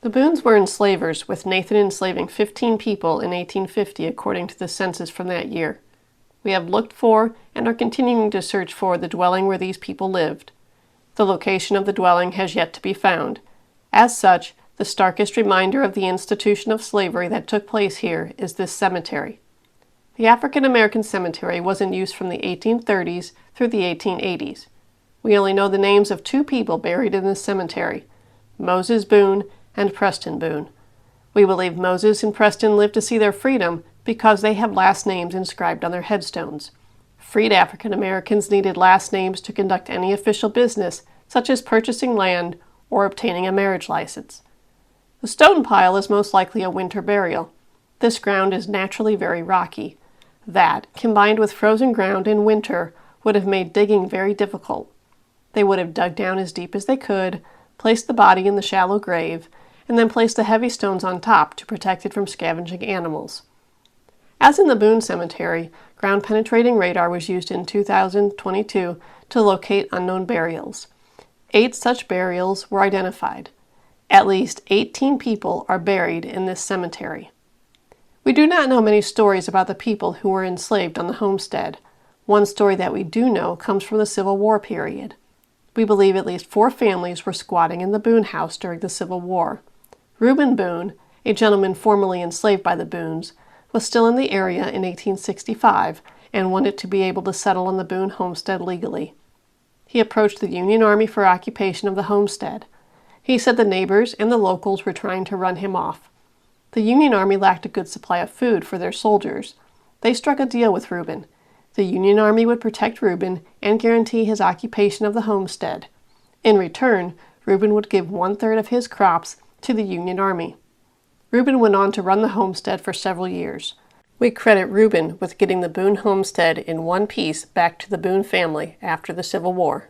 The Boones were enslavers, with Nathan enslaving 15 people in 1850 according to the census from that year. We have looked for and are continuing to search for the dwelling where these people lived. The location of the dwelling has yet to be found. As such, the starkest reminder of the institution of slavery that took place here is this cemetery. The African American cemetery was in use from the 1830s through the 1880s. We only know the names of 2 people buried in this cemetery, Moses Boone and Preston Boone. We believe Moses and Preston lived to see their freedom because they have last names inscribed on their headstones. Freed African Americans needed last names to conduct any official business, such as purchasing land or obtaining a marriage license. The stone pile is most likely a winter burial. This ground is naturally very rocky. That, combined with frozen ground in winter, would have made digging very difficult. They would have dug down as deep as they could, placed the body in the shallow grave, and then placed the heavy stones on top to protect it from scavenging animals. As in the Boone Cemetery, ground-penetrating radar was used in 2022 to locate unknown burials. 8 such burials were identified. At least 18 people are buried in this cemetery. We do not know many stories about the people who were enslaved on the homestead. One story that we do know comes from the Civil War period. We believe at least 4 families were squatting in the Boone house during the Civil War. Reuben Boone, a gentleman formerly enslaved by the Boones, was still in the area in 1865 and wanted to be able to settle on the Boone Homestead legally. He approached the Union Army for occupation of the homestead. He said the neighbors and the locals were trying to run him off. The Union Army lacked a good supply of food for their soldiers. They struck a deal with Reuben. The Union Army would protect Reuben and guarantee his occupation of the homestead. In return, Reuben would give 1/3 of his crops to the Union Army. Reuben went on to run the homestead for several years. We credit Reuben with getting the Boone homestead in one piece back to the Boone family after the Civil War.